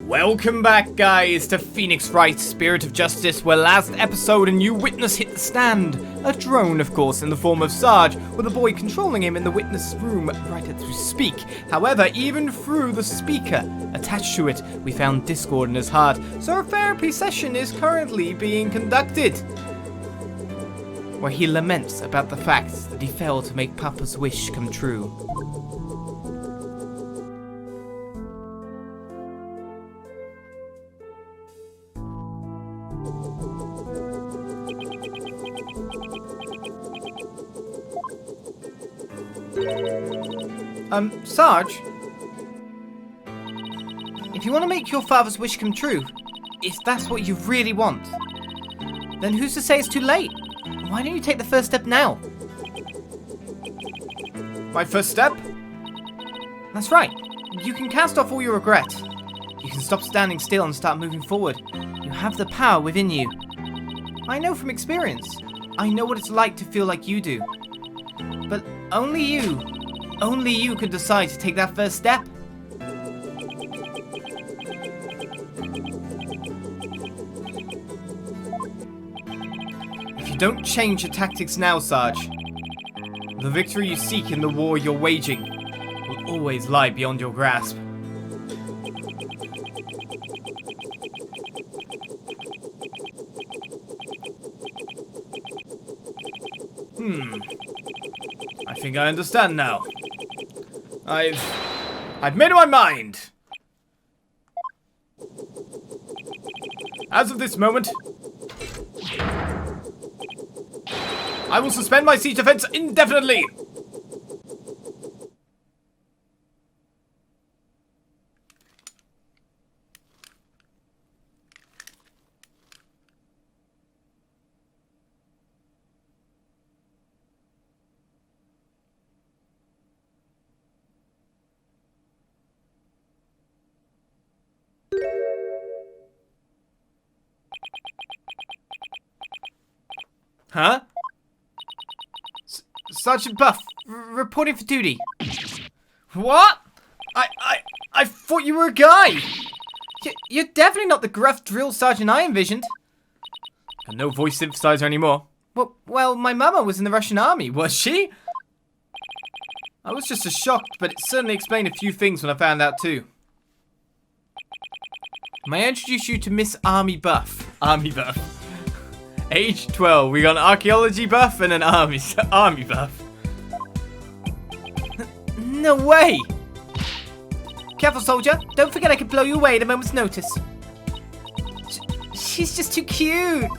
Welcome back, guys, to Phoenix Wright, Spirit of Justice, where last episode a new witness hit the stand. A drone, of course, in the form of Sarge, with a boy controlling him in the witness room right as we speak. However, even through the speaker attached to it, we found discord in his heart, so a therapy session is currently being conducted, where he laments about the fact that he failed to make Papa's wish come true. Sarge? If you want to make your father's wish come true, if that's what you really want, then who's to say it's too late? Why don't you take the first step now? My first step? That's right. You can cast off all your regret. You can stop standing still and start moving forward. You have the power within you. I know from experience. I know what it's like to feel like you do. But only you could decide to take that first step. If you don't change your tactics now, Sarge, the victory you seek in the war you're waging will always lie beyond your grasp. I think I understand now. I've made up my mind. As of this moment, I will suspend my siege defense indefinitely. Huh? Sergeant Buff, reporting for duty. What? I thought you were a guy. You're definitely not the gruff drill sergeant I envisioned. And no voice synthesizer anymore. Well, my mama was in the Russian army, was she? I was just as shocked, but it certainly explained a few things when I found out too. May I introduce you to Miss Army Buff? Army Buff. Age 12. We got an archaeology buff and an army buff. No way! Careful, soldier. Don't forget I could blow you away at a moment's notice. She's just too cute.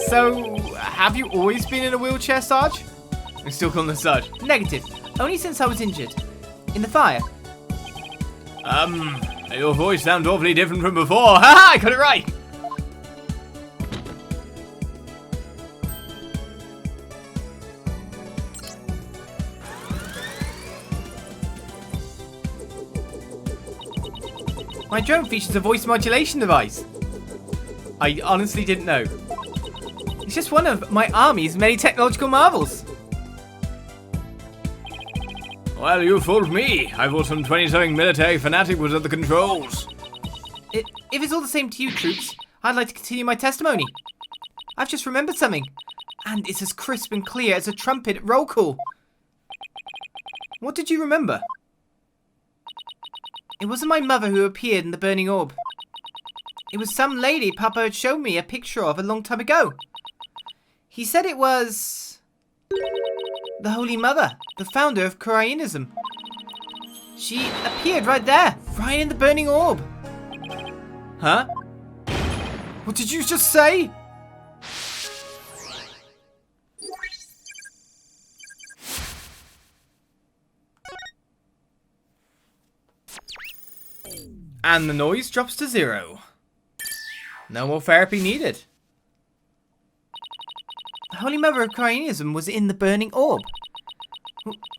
So, have you always been in a wheelchair, Sarge? I'm still calling her Sarge. Negative. Only since I was injured. In the fire. Your voice sounds awfully different from before. Haha, I got it right! My drone features a voice modulation device. I honestly didn't know. It's just one of my army's many technological marvels. Well, you fooled me. I thought some 20-something military fanatic was at the controls. If it's all the same to you, troops, I'd like to continue my testimony. I've just remembered something. And it's as crisp and clear as a trumpet at roll call. What did you remember? It wasn't my mother who appeared in the burning orb. It was some lady Papa had shown me a picture of a long time ago. He said it was the Holy Mother, the founder of Khura'ism. She appeared right there, right in the burning orb. Huh? What did you just say? And the noise drops to 0. No more therapy needed. The Holy Mother of Khura'ism was in the burning orb.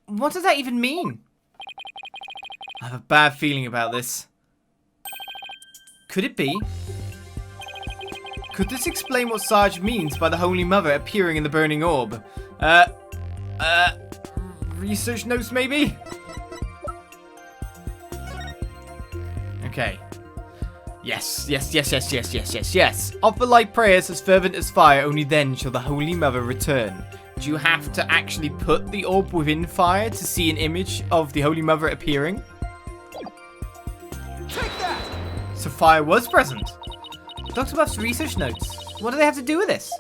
What does that even mean? I have a bad feeling about this. Could it be? Could this explain what Sarge means by the Holy Mother appearing in the burning orb? Research notes maybe? Okay. Yes. Offer light prayers as fervent as fire, only then shall the Holy Mother return. Do you have to actually put the orb within fire to see an image of the Holy Mother appearing? Take that! So fire was present. Dr. Buff's research notes. What do they have to do with this?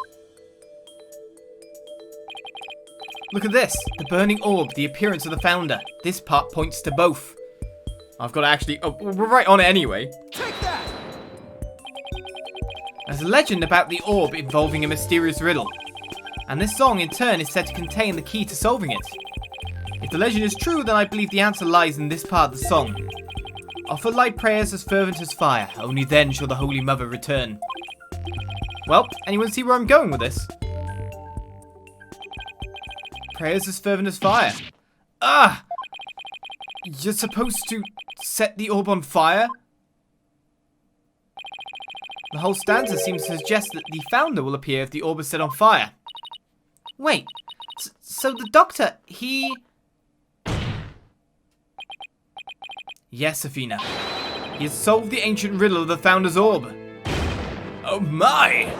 Look at this. The burning orb, the appearance of the founder. This part points to both. I've got to actually... Oh, we're right on it anyway. Take that! There's a legend about the orb involving a mysterious riddle. And this song, in turn, is said to contain the key to solving it. If the legend is true, then I believe the answer lies in this part of the song. Offer light prayers as fervent as fire. Only then shall the Holy Mother return. Well, anyone see where I'm going with this? Prayers as fervent as fire. Ah! You're supposed to set the orb on fire? The whole stanza seems to suggest that the founder will appear if the orb is set on fire. Wait, so the doctor, he... Yes, Athena. He has solved the ancient riddle of the founder's orb. Oh my!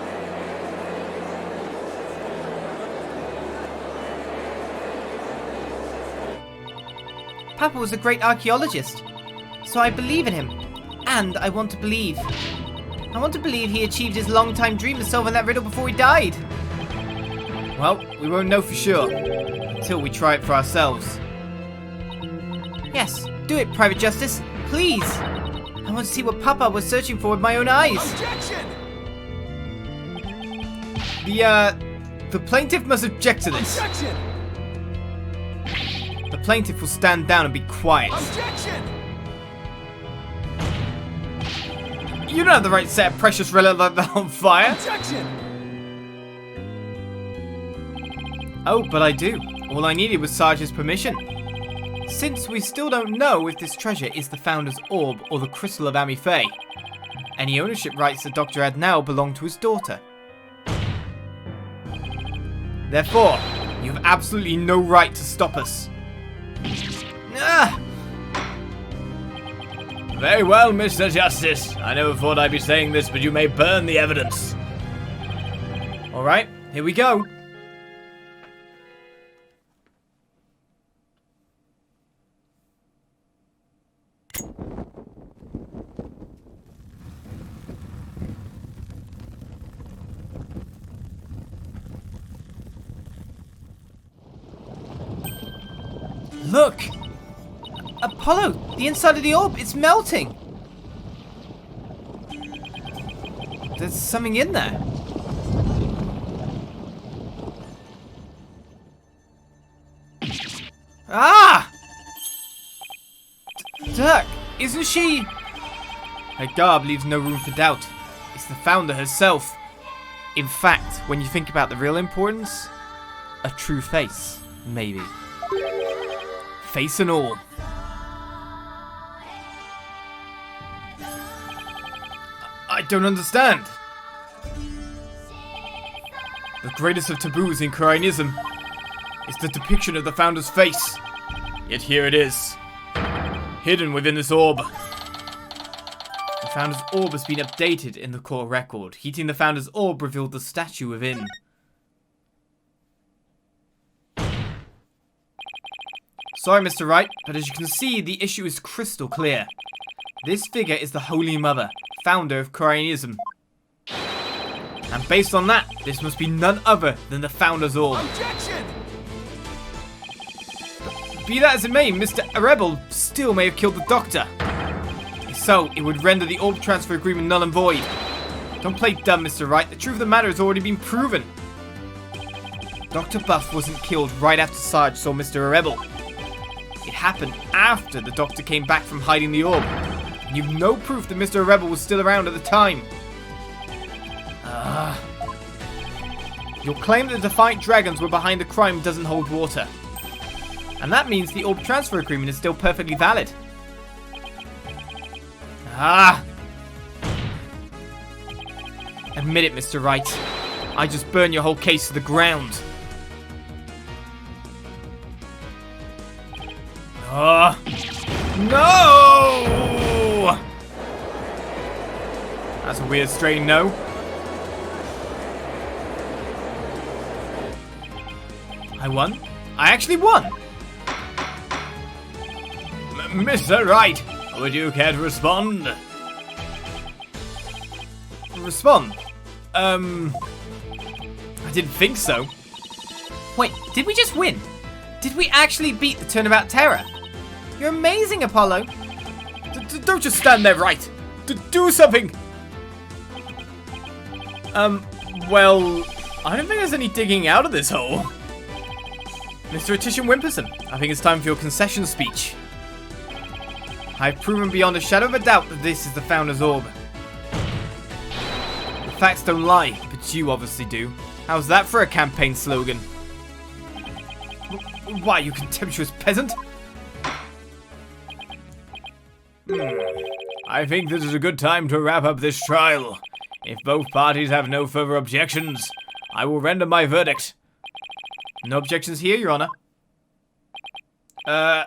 Papa was a great archaeologist, so I believe in him. And I want to believe. I want to believe he achieved his long-time dream of solving that riddle before he died. Well, we won't know for sure until we try it for ourselves. Yes, do it, Private Justice. Please. I want to see what Papa was searching for with my own eyes. Objection! The plaintiff must object to this. Objection! The plaintiff will stand down and be quiet. Objection! You don't have the right to set a precious relic like that on fire. Objection! Oh, but I do. All I needed was Sarge's permission. Since we still don't know if this treasure is the Founder's Orb or the Crystal of Amifae, any ownership rights the Doctor had now belong to his daughter. Therefore, you have absolutely no right to stop us. Ah! Very well, Mr. Justice. I never thought I'd be saying this, but you may burn the evidence. Alright, here we go. Look! Apollo, the inside of the orb, it's melting! There's something in there. Ah! Dirk, isn't she... Her garb leaves no room for doubt. It's the Founder herself. In fact, when you think about the real importance, a true face, maybe. Face and all. I don't understand. The greatest of taboos in Khura'ism is the depiction of the Founder's face. Yet here it is, hidden within this orb. The Founder's orb has been updated in the core record. Heating the Founder's orb revealed the statue within. Sorry, Mr. Wright, but as you can see, the issue is crystal clear. This figure is the Holy Mother, founder of Khura'ism. And based on that, this must be none other than the Founder's Orb. Objection! Be that as it may, Mr. Rebel still may have killed the Doctor. If so, it would render the Orb transfer agreement null and void. Don't play dumb, Mr. Wright. The truth of the matter has already been proven. Dr. Buff wasn't killed right after Sarge saw Mr. Rebel. It happened after the Doctor came back from hiding the orb. And you've no proof that Mr. Rebel was still around at the time. Your claim that the Defiant Dragons were behind the crime doesn't hold water. And that means the orb transfer agreement is still perfectly valid. Admit it, Mr. Wright. I just burn your whole case to the ground. No! That's a weird strain, no? I won? I actually won! Mr. Wright, would you care to respond? Respond? I didn't think so. Wait, did we just win? Did we actually beat the Turnabout Terror? You're amazing, Apollo. Don't just stand there, Wright. Do something. Well, I don't think there's any digging out of this hole. Mr. Attition Wimperson, I think it's time for your concession speech. I've proven beyond a shadow of a doubt that this is the Founder's Orb. The facts don't lie, but you obviously do. How's that for a campaign slogan? Why, you contemptuous peasant? I think this is a good time to wrap up this trial. If both parties have no further objections, I will render my verdict. No objections here, Your Honor. No,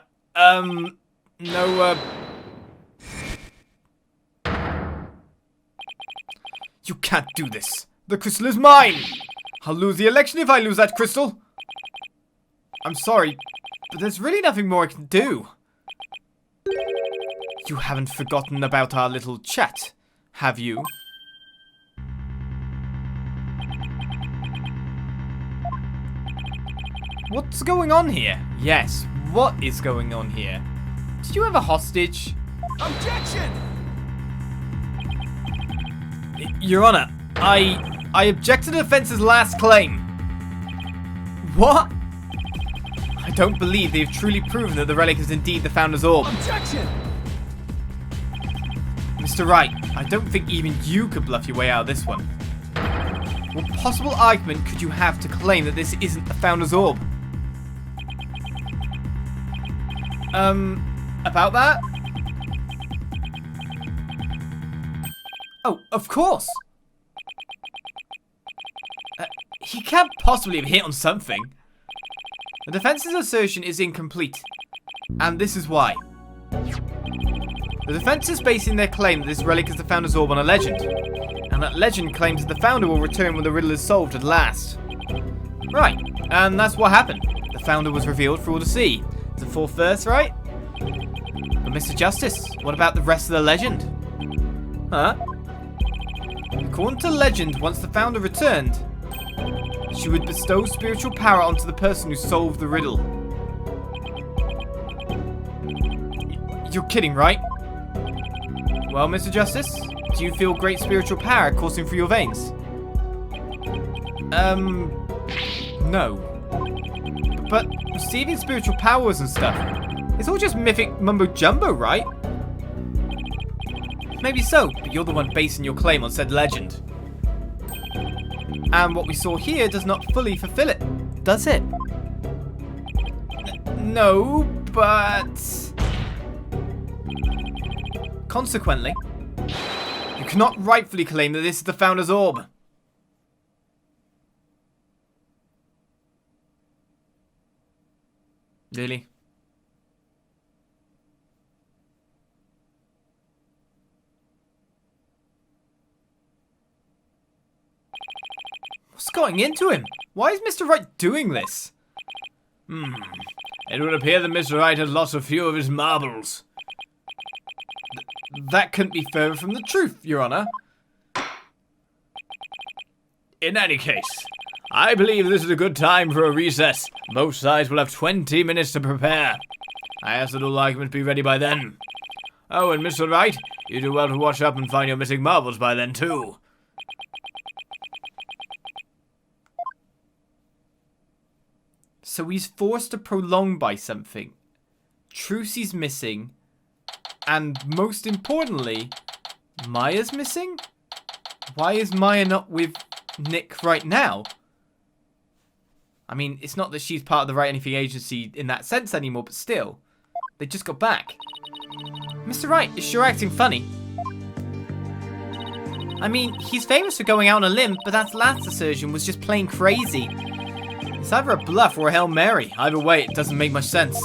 You can't do this. The crystal is mine! I'll lose the election if I lose that crystal. I'm sorry, but there's really nothing more I can do. You haven't forgotten about our little chat, have you? What's going on here? Yes, what is going on here? Did you have a hostage? Objection! Your Honor, I object to the defense's last claim. What? I don't believe they've truly proven that the relic is indeed the Founder's Orb. Objection! Mr. Wright, I don't think even you could bluff your way out of this one. What possible argument could you have to claim that this isn't the Founder's Orb? About that? Oh, of course! He can't possibly have hit on something. The defense's assertion is incomplete, and this is why. The defense is basing their claim that this relic is the Founder's Orb on a legend, and that legend claims that the Founder will return when the riddle is solved at last. Right, and that's what happened. The Founder was revealed for all to see. It's a full first, right? But Mr. Justice, what about the rest of the legend? Huh? According to legend, once the Founder returned, she would bestow spiritual power onto the person who solved the riddle. You're kidding, right? Well, Mr. Justice, do you feel great spiritual power coursing through your veins? No. But receiving spiritual powers and stuff, it's all just mythic mumbo-jumbo, right? Maybe so, but you're the one basing your claim on said legend. And what we saw here does not fully fulfill it, does it? No, but... Consequently, you cannot rightfully claim that this is the Founder's Orb. Really? What's going into him? Why is Mr. Wright doing this? It would appear that Mr. Wright has lost a few of his marbles. That couldn't be further from the truth, Your Honor. In any case, I believe this is a good time for a recess. Both sides will have 20 minutes to prepare. I ask that all arguments be ready by then. Oh, and Mr. Wright, you do well to wash up and find your missing marbles by then, too. So he's forced to prolong by something. Truce he's missing. And most importantly, Maya's missing? Why is Maya not with Nick right now? I mean, it's not that she's part of the Wright Anything Agency in that sense anymore, but still. They just got back. Mr. Wright is sure acting funny. I mean, he's famous for going out on a limb, but that last assertion was just plain crazy. It's either a bluff or a Hail Mary. Either way, it doesn't make much sense.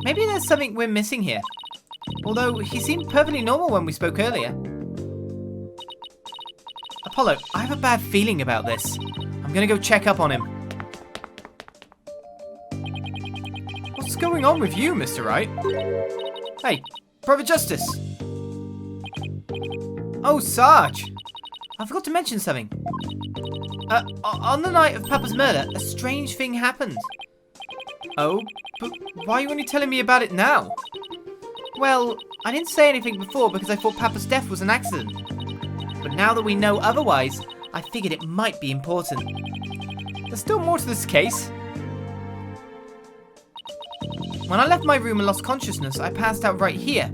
Maybe there's something we're missing here. Although, he seemed perfectly normal when we spoke earlier. Apollo, I have a bad feeling about this. I'm gonna go check up on him. What's going on with you, Mr. Wright? Hey, Brother Justice. Oh, Sarge. I forgot to mention something. On the night of Papa's murder, a strange thing happened. Oh, but why are you only telling me about it now? Well, I didn't say anything before because I thought Papa's death was an accident. But now that we know otherwise, I figured it might be important. There's still more to this case. When I left my room and lost consciousness, I passed out right here.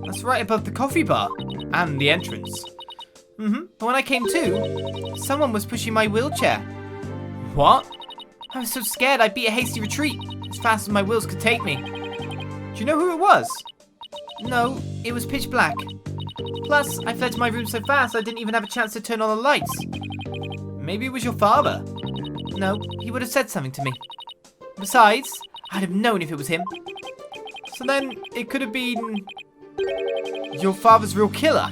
That's right above the coffee bar and the entrance. But when I came to, someone was pushing my wheelchair. What? I was so scared I beat a hasty retreat as fast as my wheels could take me. Do you know who it was? No, it was pitch black. Plus, I fled to my room so fast I didn't even have a chance to turn on the lights. Maybe it was your father. No, he would have said something to me. Besides, I'd have known if it was him. So then, it could have been... your father's real killer.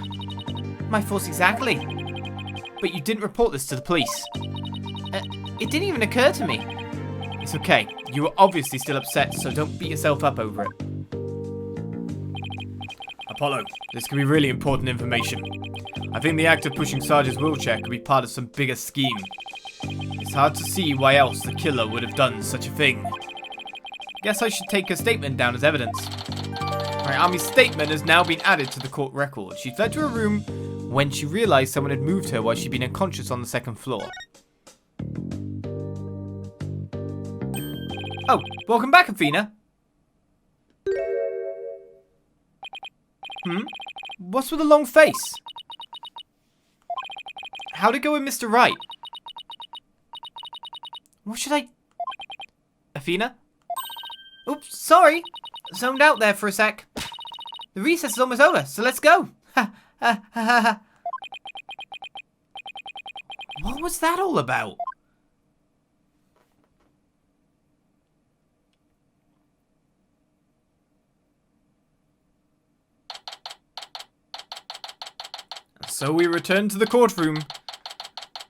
My thoughts exactly. But you didn't report this to the police. It didn't even occur to me. It's okay. You were obviously still upset, so don't beat yourself up over it. Apollo, this could be really important information. I think the act of pushing Sarge's wheelchair could be part of some bigger scheme. It's hard to see why else the killer would have done such a thing. Guess I should take her statement down as evidence. Alright, Army's statement has now been added to the court record. She fled to her room when she realised someone had moved her while she'd been unconscious on the second floor. Oh, welcome back, Athena. What's with the long face? How'd it go with Mr. Wright? What should I... Athena? Oops, sorry. Zoned out there for a sec. The recess is almost over, so let's go. What was that all about? So we return to the courtroom,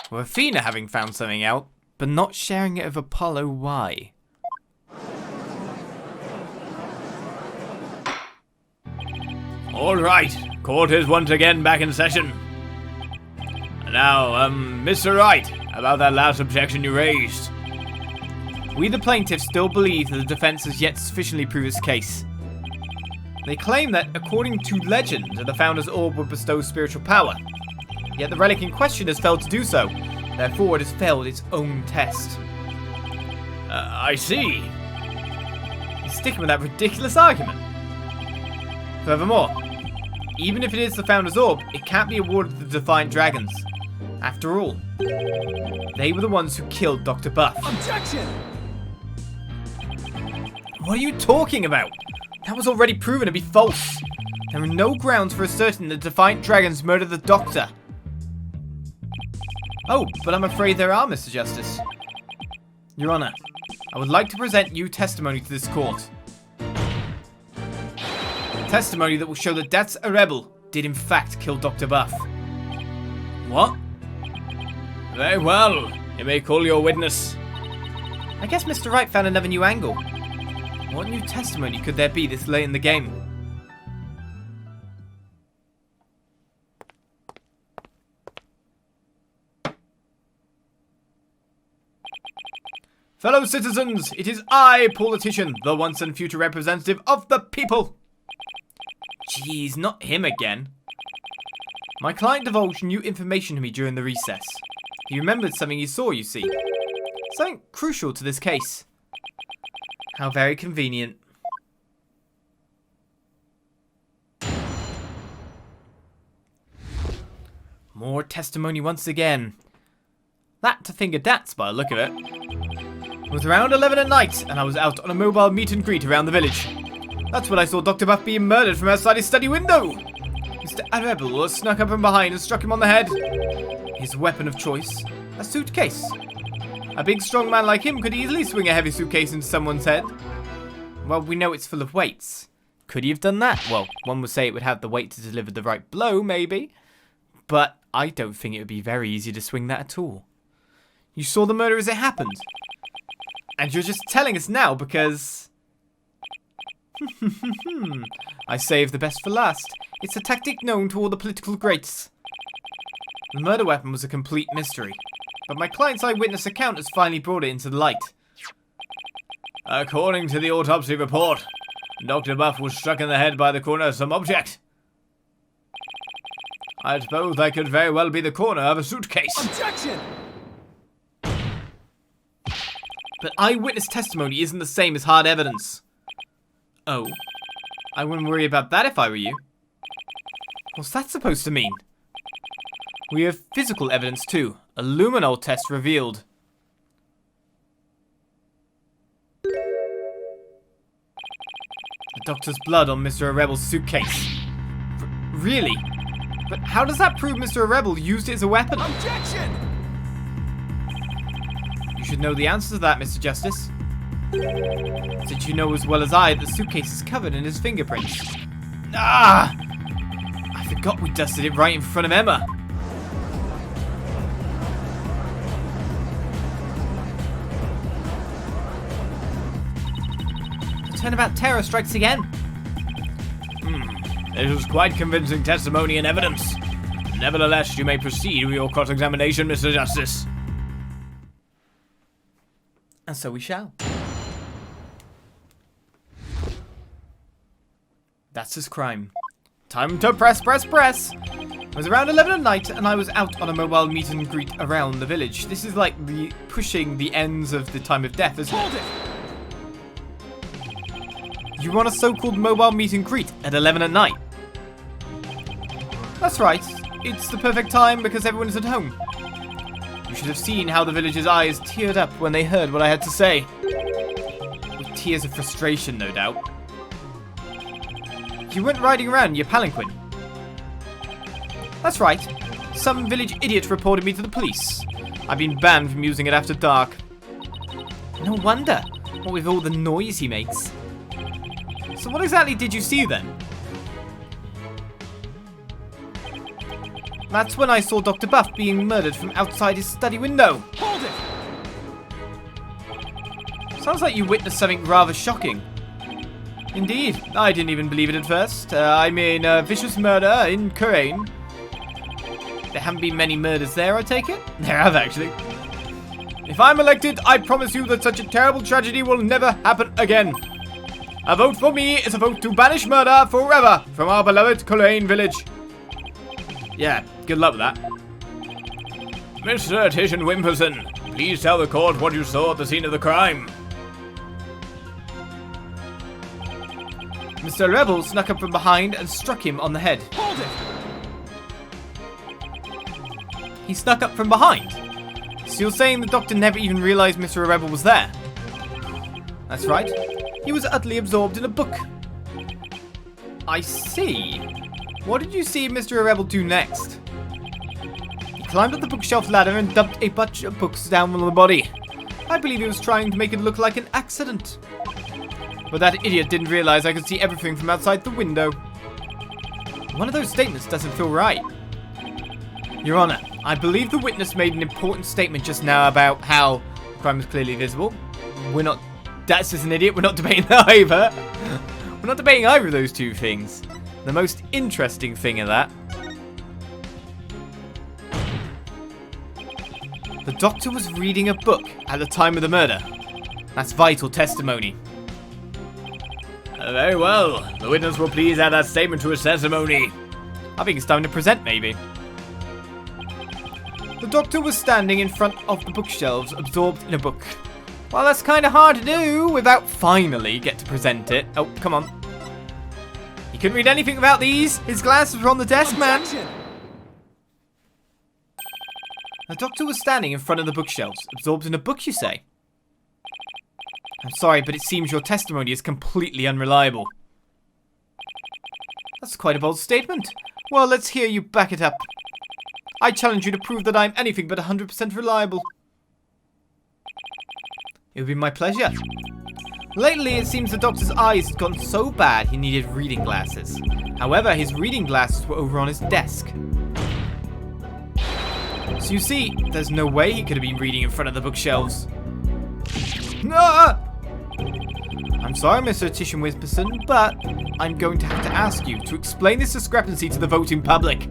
with Athena having found something out, but not sharing it with Apollo. Why? All right, court is once again back in session. Now, Mr. Wright, about that last objection you raised. We, the plaintiffs, still believe that the defense has yet sufficiently proved its case. They claim that, according to legend, the Founder's Orb would bestow spiritual power. Yet the relic in question has failed to do so. Therefore, it has failed its own test. I see. He's sticking with that ridiculous argument. Furthermore, even if it is the Founder's Orb, it can't be awarded to the Defiant Dragons. After all, they were the ones who killed Dr. Buff. Objection! What are you talking about? That was already proven to be false. There are no grounds for asserting that Defiant Dragons murdered the Doctor. Oh, but I'm afraid there are, Mr. Justice. Your Honor, I would like to present new testimony to this court. Testimony that will show that That's a Rebel did in fact kill Dr. Buff. What? Very well. You may call your witness. I guess Mr. Wright found another new angle. What new testimony could there be this late in the game? Fellow citizens, it is I, politician, the once and future representative of the people. Jeez, not him again. My client divulged new information to me during the recess. He remembered something he saw, you see. Something crucial to this case. How very convenient. More testimony once again. That to think of Dats by the look of it. It was around 11 at night, and I was out on a mobile meet and greet around the village. That's when I saw Dr. Buff being murdered from outside his study window. Mr. Rebel snuck up from behind and struck him on the head. His weapon of choice, a suitcase. A big strong man like him could easily swing a heavy suitcase into someone's head. Well, we know it's full of weights. Could he have done that? Well, one would say it would have the weight to deliver the right blow, maybe. But I don't think it would be very easy to swing that at all. You saw the murder as it happened. And you're just telling us now because... I saved the best for last. It's a tactic known to all the political greats. The murder weapon was a complete mystery. But my client's eyewitness account has finally brought it into the light. According to the autopsy report, Dr. Buff was struck in the head by the corner of some object. I suppose that could very well be the corner of a suitcase. Objection! But eyewitness testimony isn't the same as hard evidence. Oh. I wouldn't worry about that if I were you. What's that supposed to mean? We have physical evidence too. A luminol test revealed. The doctor's blood on Mr. Rebel's suitcase. Really? But how does that prove Mr. Rebel used it as a weapon? Objection! You should know the answer to that, Mr. Justice. Since you know as well as I that the suitcase is covered in his fingerprints. Ah! I forgot we dusted it right in front of Emma. The turnabout terror strikes again. This was quite convincing testimony and evidence. Nevertheless, you may proceed with your cross-examination, Mr. Justice. And so we shall. That's his crime. Time to press. It was around 11 at night and I was out on a mobile meet and greet around the village. This is like the pushing the ends of the time of death, isn't it? You want a so-called mobile meet and greet at 11 at night? That's right. It's the perfect time because everyone's at home. You should have seen how the villagers' eyes teared up when they heard what I had to say. With tears of frustration, no doubt. You went riding around in your palanquin. That's right. Some village idiot reported me to the police. I've been banned from using it after dark. No wonder. What with all the noise he makes. So what exactly did you see then? That's when I saw Dr. Buff being murdered from outside his study window. Hold it! Sounds like you witnessed something rather shocking. Indeed, I didn't even believe it at first. I mean, a vicious murder in Khura'in. There haven't been many murders there, I take it? There have, actually. If I'm elected, I promise you that such a terrible tragedy will never happen again. A vote for me is a vote to banish murder forever from our beloved Khura'in village. Yeah, good luck with that. Mr. Titian Wimperson, please tell the court what you saw at the scene of the crime. Mr. Rebel snuck up from behind and struck him on the head. Hold it! He snuck up from behind? So you're saying the doctor never even realized Mr. Rebel was there? That's right. He was utterly absorbed in a book. I see. What did you see Mr. Rebel do next? He climbed up the bookshelf ladder and dumped a bunch of books down on the body. I believe he was trying to make it look like an accident. But that idiot didn't realize I could see everything from outside the window. One of those statements doesn't feel right. Your Honor, I believe the witness made an important statement just now about how the crime was clearly visible. We're not... That's just an idiot. We're not debating that either. We're not debating either of those two things. The most interesting thing of that... The doctor was reading a book at the time of the murder. That's vital testimony. Very well. The witness will please add that statement to his testimony. I think it's time to present, maybe. The doctor was standing in front of the bookshelves, absorbed in a book. Well, that's kind of hard to do without finally get to present it. Oh, come on. He couldn't read anything about these. His glasses were on the desk, man. The doctor was standing in front of the bookshelves, absorbed in a book, you say? I'm sorry, but it seems your testimony is completely unreliable. That's quite a bold statement. Well, let's hear you back it up. I challenge you to prove that I'm anything but 100% reliable. It would be my pleasure. Lately, it seems the doctor's eyes had gotten so bad he needed reading glasses. However, his reading glasses were over on his desk. So you see, there's no way he could have been reading in front of the bookshelves. Ah! I'm sorry, Mr. Titian Whisperson, but I'm going to have to ask you to explain this discrepancy to the voting public.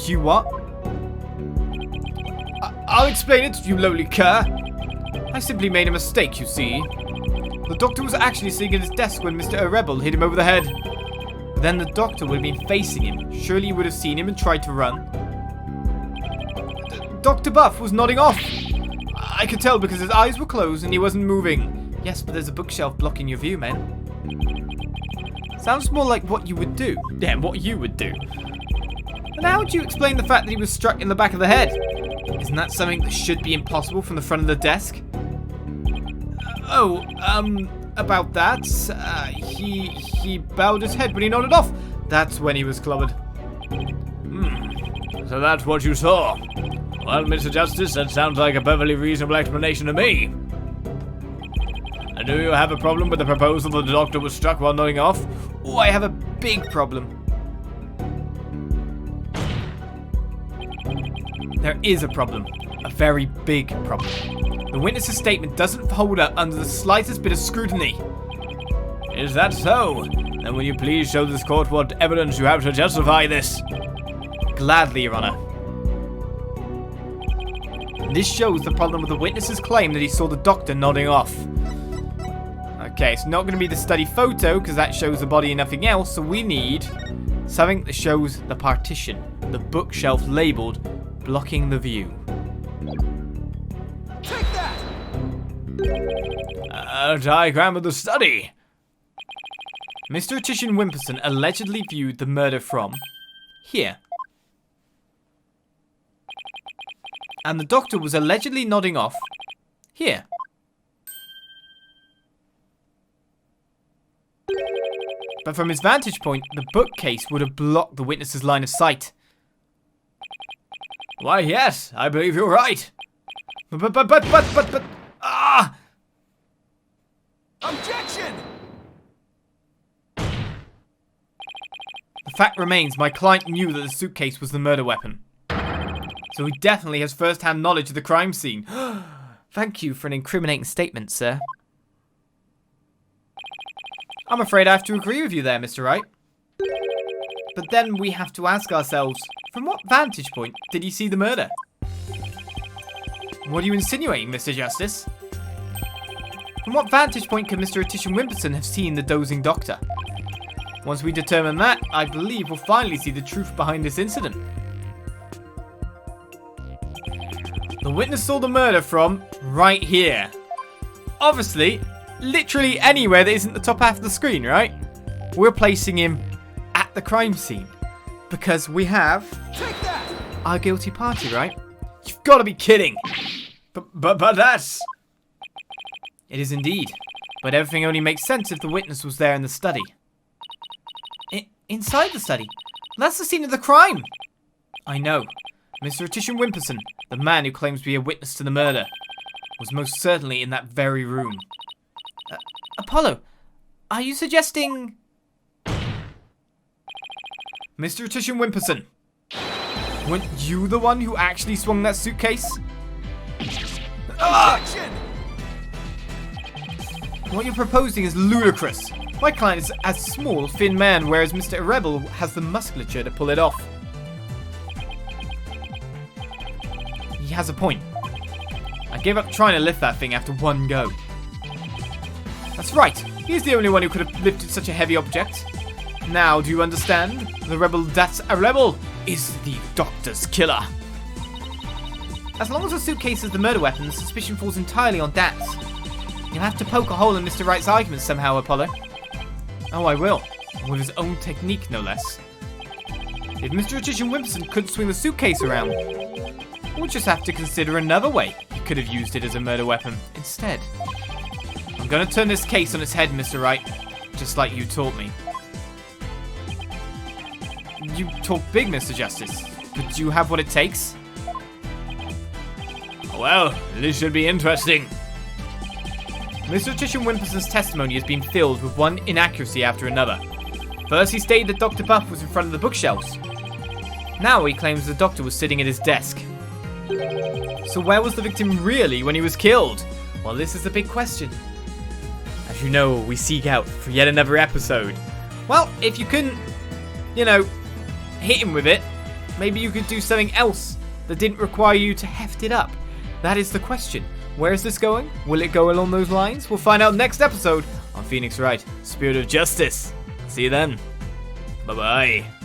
You what? I'll explain it, you lowly cur. I simply made a mistake, you see. The doctor was actually sitting at his desk when Mr. Rebel hit him over the head. But then the doctor would have been facing him. Surely he would have seen him and tried to run. Dr. Buff was nodding off. I could tell because his eyes were closed and he wasn't moving. Yes, but there's a bookshelf blocking your view, man. Sounds more like what you would do. Damn, what you would do. And how would you explain the fact that he was struck in the back of the head? Isn't that something that should be impossible from the front of the desk? About that, he bowed his head when he nodded off. That's when he was clobbered. So that's what you saw. Well, Mr. Justice, that sounds like a perfectly reasonable explanation to me. And do you have a problem with the proposal that the doctor was struck while nodding off? Oh, I have a big problem. There is a problem. A very big problem. The witness's statement doesn't hold up under the slightest bit of scrutiny. Is that so? Then will you please show this court what evidence you have to justify this? Gladly, Your Honor. This shows the problem with the witness's claim that he saw the doctor nodding off. Okay, it's not going to be the study photo because that shows the body and nothing else, so we need something that shows the partition, the bookshelf labeled blocking the view. Take that! A diagram of the study. Mr. Titian Wimperson allegedly viewed the murder from here. And the doctor was allegedly nodding off here. But from his vantage point, the bookcase would have blocked the witness's line of sight. Why, yes, I believe you're right. But, ah! Objection! The fact remains, my client knew that the suitcase was the murder weapon. So he definitely has first-hand knowledge of the crime scene. Thank you for an incriminating statement, sir. I'm afraid I have to agree with you there, Mr. Wright. But then we have to ask ourselves, from what vantage point did he see the murder? What are you insinuating, Mr. Justice? From what vantage point could Mr. Titian Wimperson have seen the dozing doctor? Once we determine that, I believe we'll finally see the truth behind this incident. The witness saw the murder from right here. Obviously, literally anywhere that isn't the top half of the screen, right? We're placing him at the crime scene. Because we have Take that! our guilty party, right? You've got to be kidding. But that's... It is indeed. But everything only makes sense if the witness was there in the study. Inside the study? That's the scene of the crime. I know. Mr. Titian Wimperson, the man who claims to be a witness to the murder, was most certainly in that very room. Apollo, are you suggesting... Mr. Titian Wimperson, weren't you the one who actually swung that suitcase? Objection! What you're proposing is ludicrous. My client is a small, thin man, whereas Mr. Rebel has the musculature to pull it off. He has a point. I gave up trying to lift that thing after one go. That's right. He's the only one who could have lifted such a heavy object. Now, do you understand? The rebel that's a rebel is the doctor's killer. As long as the suitcase is the murder weapon, the suspicion falls entirely on Dats. You'll have to poke a hole in Mr. Wright's arguments somehow, Apollo. Oh, I will. With his own technique, no less. If Mr. Titian Wimperson could swing the suitcase around, we'll just have to consider another way he could have used it as a murder weapon instead. I'm gonna turn this case on its head, Mr. Wright, just like you taught me. You talk big, Mr. Justice, but do you have what it takes? Well, this should be interesting. Mr. Titian Wimperson's testimony has been filled with one inaccuracy after another. First, he stated that Dr. Buff was in front of the bookshelves. Now he claims the doctor was sitting at his desk. So where was the victim really when he was killed? Well, this is the big question. As you know, we seek out for yet another episode. Well, if you couldn't, hit him with it, maybe you could do something else that didn't require you to heft it up. That is the question. Where is this going? Will it go along those lines? We'll find out next episode on Phoenix Wright, Spirit of Justice. See you then. Bye-bye.